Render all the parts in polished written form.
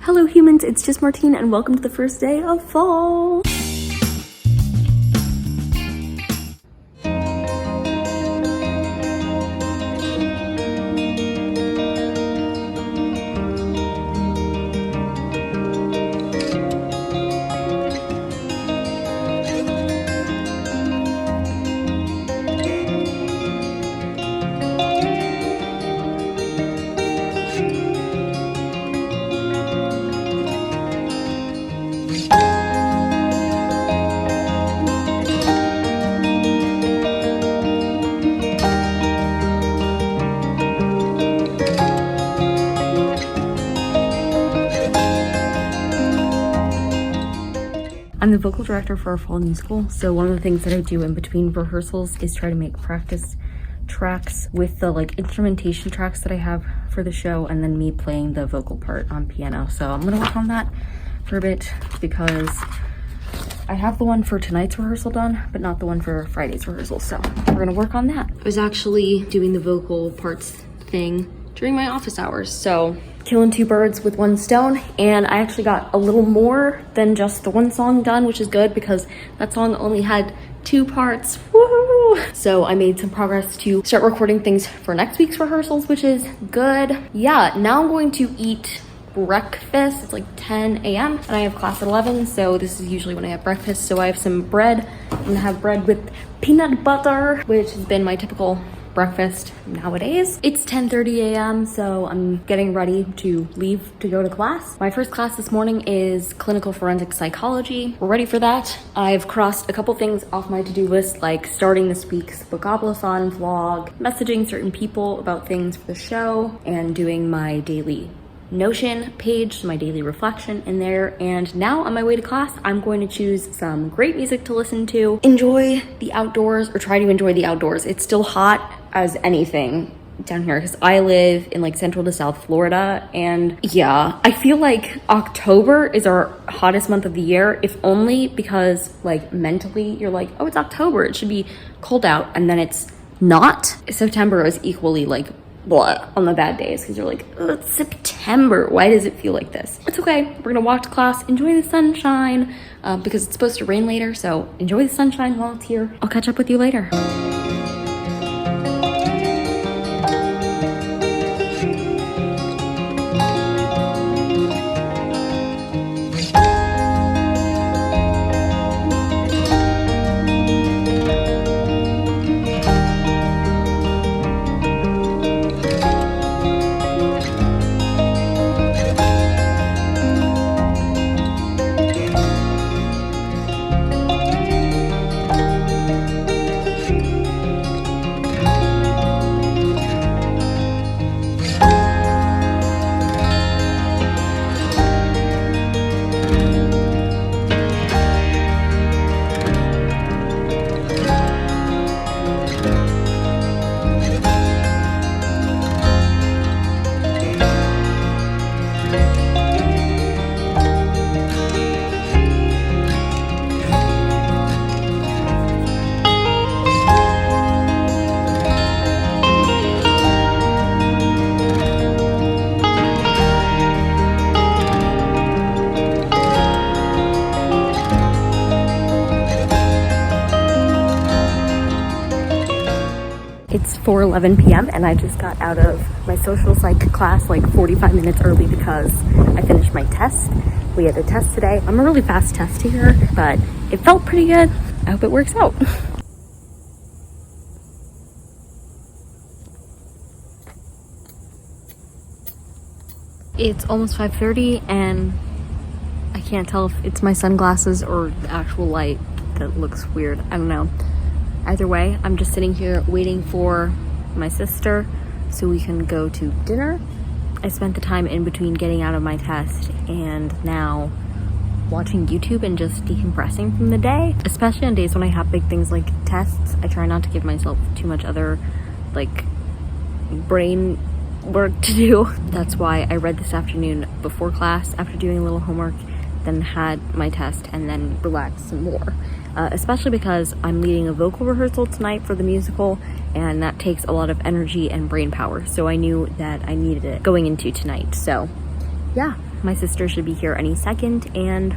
Hello humans, it's just Martine and welcome to the first day of fall. I'm the vocal director for our fall musical, so one of the things that I do in between rehearsals is try to make practice tracks with the instrumentation tracks that I have for the show, and then me playing the vocal part on piano. So I'm gonna work on that for a bit because I have the one for tonight's rehearsal done, but not the one for Friday's rehearsal. So we're gonna work on that. I was actually doing the vocal parts thing during my office hours, so killing two birds with one stone. And I actually got a little more than just the one song done, which is good because that song only had 2 parts. Woo! So I made some progress to start recording things for next week's rehearsals, which is good. Yeah, now I'm going to eat breakfast. It's like 10 a.m. and I have class at 11, so this is usually when I have breakfast. So I have some bread. I'm gonna have bread with peanut butter, which has been my typical breakfast nowadays. It's 10:30 a.m. so I'm getting ready to leave to go to class. My first class this morning is clinical forensic psychology. We're ready for that. I've crossed a couple things off my to-do list, like starting this week's Bogopolis-on vlog, messaging certain people about things for the show, and doing my daily Notion page, my daily reflection in there. And now on my way to class, I'm going to choose some great music to listen to, enjoy the outdoors, or try to enjoy the outdoors. It's still hot as anything down here because I live in central to south Florida, and yeah, I feel like October is our hottest month of the year, if only because mentally you're like, oh, it's October, it should be cold out, and then it's not. September is equally blah on the bad days because you're like, oh, it's September, why does it feel like this? It's okay, we're gonna walk to class, enjoy the sunshine because it's supposed to rain later, so enjoy the sunshine while it's here. I'll catch up with you later. It's 4:11 p.m. and I just got out of my social psych class 45 minutes early because I finished my test. We had a test today. I'm a really fast test taker, but it felt pretty good. I hope it works out. It's almost 5:30 and I can't tell if it's my sunglasses or the actual light that looks weird. I don't know. Either way, I'm just sitting here waiting for my sister so we can go to dinner. I spent the time in between getting out of my test and now watching YouTube and just decompressing from the day. Especially on days when I have big things like tests, I try not to give myself too much other brain work to do. That's why I read this afternoon before class after doing a little homework, then had my test and then relaxed some more. Especially because I'm leading a vocal rehearsal tonight for the musical, and that takes a lot of energy and brain power. So I knew that I needed it going into tonight. So yeah, My sister should be here any second, and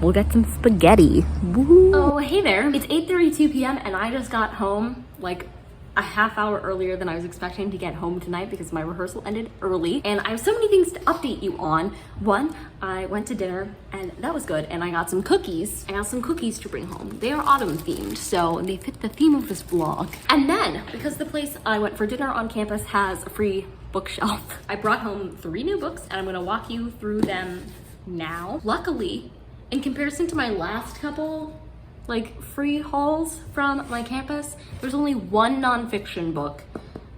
we'll get some spaghetti. Woo. Oh, hey there. It's 8:32 p.m. and I just got home like a half hour earlier than I was expecting to get home tonight because my rehearsal ended early. And I have so many things to update you on. One, I went to dinner and that was good. And I got some cookies. I got some cookies to bring home. They are autumn themed, so they fit the theme of this vlog. And then, because the place I went for dinner on campus has a free bookshelf, I brought home 3 new books and I'm gonna walk you through them now. Luckily, in comparison to my last couple like free hauls from my campus, there's only 1 nonfiction book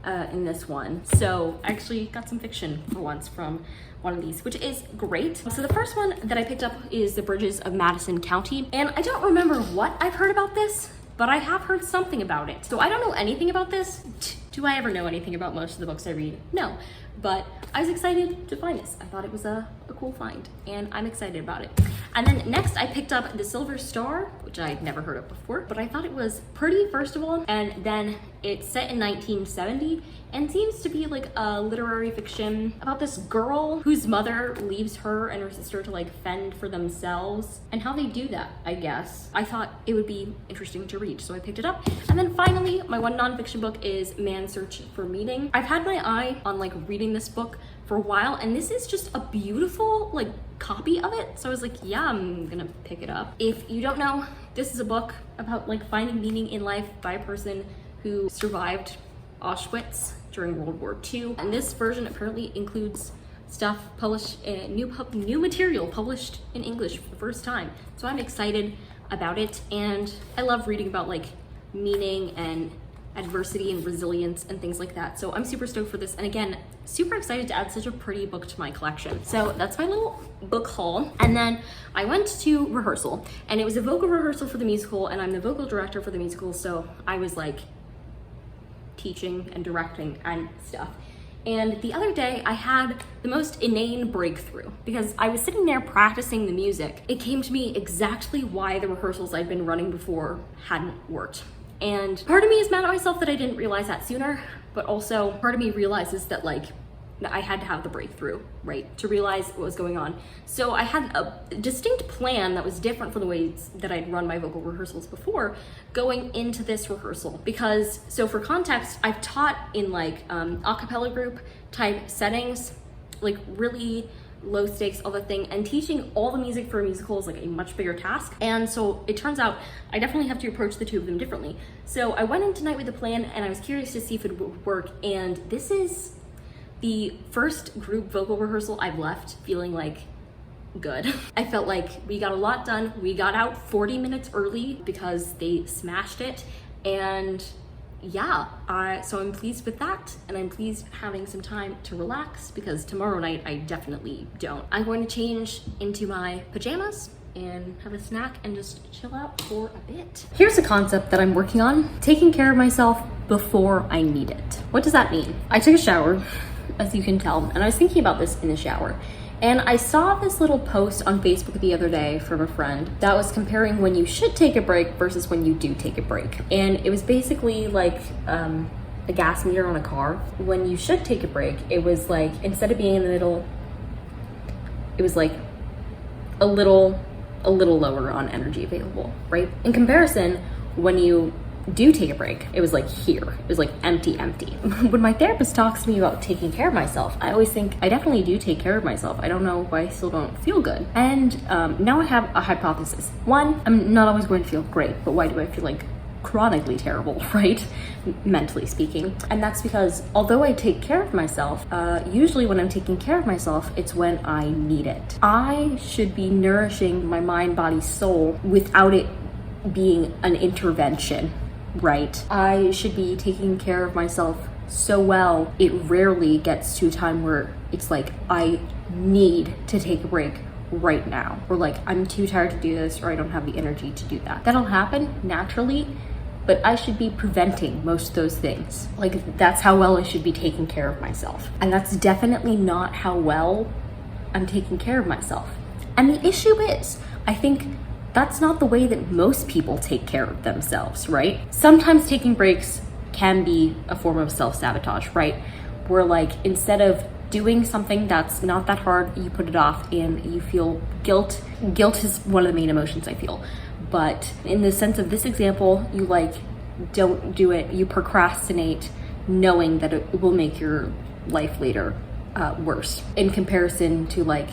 in this one. So I actually got some fiction for once from one of these, which is great. So the first one that I picked up is The Bridges of Madison County. And I don't remember what I've heard about this, but I have heard something about it. So I don't know anything about this. Do I ever know anything about most of the books I read? No, but I was excited to find this. I thought it was a cool find and I'm excited about it. And then next I picked up The Silver Star, which I'd never heard of before, but I thought it was pretty, first of all, and then it's set in 1970 and seems to be like a literary fiction about this girl whose mother leaves her and her sister to like fend for themselves and how they do that, I guess. I thought it would be interesting to read, so I picked it up. And then finally, my 1 nonfiction book is Man's Search for Meaning. I've had my eye on like reading this book for a while, and this is just a beautiful like copy of it. So I was like, yeah, I'm gonna pick it up. If you don't know, this is a book about like finding meaning in life by a person who survived Auschwitz during World War II. And this version apparently includes stuff published, new material published in English for the first time. So I'm excited about it, and I love reading about like meaning and adversity and resilience and things like that. So I'm super stoked for this. And again, super excited to add such a pretty book to my collection. So that's my little book haul. And then I went to rehearsal, and it was a vocal rehearsal for the musical, and I'm the vocal director for the musical. So I was like teaching and directing and stuff. And the other day I had the most inane breakthrough because I was sitting there practicing the music. It came to me exactly why the rehearsals I'd been running before hadn't worked. And part of me is mad at myself that I didn't realize that sooner, but also part of me realizes that like I had to have the breakthrough, right, to realize what was going on. So I had a distinct plan that was different from the ways that I'd run my vocal rehearsals before going into this rehearsal. Because, so for context, I've taught in like a cappella group type settings, like really low stakes, all the thing, and teaching all the music for a musical is like a much bigger task. And so it turns out I definitely have to approach the 2 of them differently. So I went in tonight with a plan, and I was curious to see if it would work. And this is the first group vocal rehearsal I've left feeling like good. I felt like we got a lot done. We got out 40 minutes early because they smashed it. And yeah, so I'm pleased with that, and I'm pleased having some time to relax because tomorrow night I definitely don't. I'm going to change into my pajamas and have a snack and just chill out for a bit. Here's a concept that I'm working on: taking care of myself before I need it. What does that mean? I took a shower, as you can tell, and I was thinking about this in the shower. And I saw this little post on Facebook the other day from a friend that was comparing when you should take a break versus when you do take a break. And it was basically like a gas meter on a car. When you should take a break, it was like, instead of being in the middle, it was like a little lower on energy available, right? In comparison, when you do take a break, it was like here. It was like empty. When my therapist talks to me about taking care of myself, I always think I definitely do take care of myself. I don't know why I still don't feel good. And now I have a hypothesis. 1, I'm not always going to feel great, but why do I feel like chronically terrible, right? Mentally speaking. And that's because although I take care of myself, usually when I'm taking care of myself, it's when I need it. I should be nourishing my mind, body, soul without it being an intervention, right? I should be taking care of myself so well, it rarely gets to a time where it's like, I need to take a break right now, or like, I'm too tired to do this, or I don't have the energy to do that. That'll happen naturally, but I should be preventing most of those things. Like, that's how well I should be taking care of myself. And that's definitely not how well I'm taking care of myself. And the issue is, I think that's not the way that most people take care of themselves, right? Sometimes taking breaks can be a form of self-sabotage, right? Where like, instead of doing something that's not that hard, you put it off and you feel guilt. Guilt is one of the main emotions I feel. But in the sense of this example, you like don't do it, you procrastinate knowing that it will make your life later worse, in comparison to like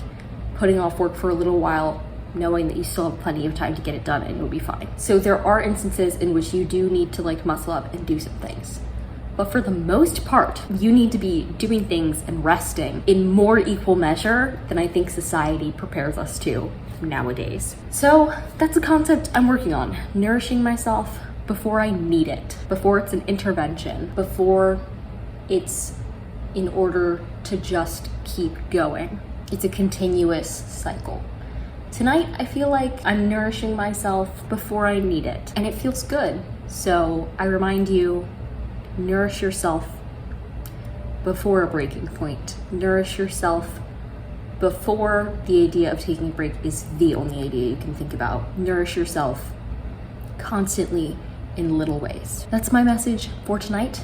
putting off work for a little while, knowing that you still have plenty of time to get it done and you'll be fine. So there are instances in which you do need to like muscle up and do some things. But for the most part, you need to be doing things and resting in more equal measure than I think society prepares us to nowadays. So that's a concept I'm working on, nourishing myself before I need it, before it's an intervention, before it's in order to just keep going. It's a continuous cycle. Tonight, I feel like I'm nourishing myself before I need it, and it feels good. So I remind you, nourish yourself before a breaking point. Nourish yourself before the idea of taking a break is the only idea you can think about. Nourish yourself constantly in little ways. That's my message for tonight.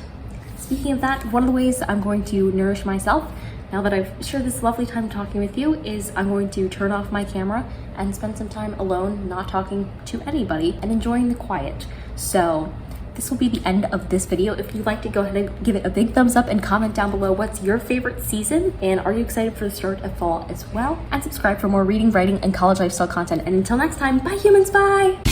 Speaking of that, one of the ways I'm going to nourish myself, now that I've shared this lovely time talking with you, is I'm going to turn off my camera and spend some time alone, not talking to anybody, and enjoying the quiet. So this will be the end of this video. If you'd like to, go ahead and give it a big thumbs up and comment down below what's your favorite season, and are you excited for the start of fall as well? And subscribe for more reading, writing, and college lifestyle content. And until next time, bye humans, bye!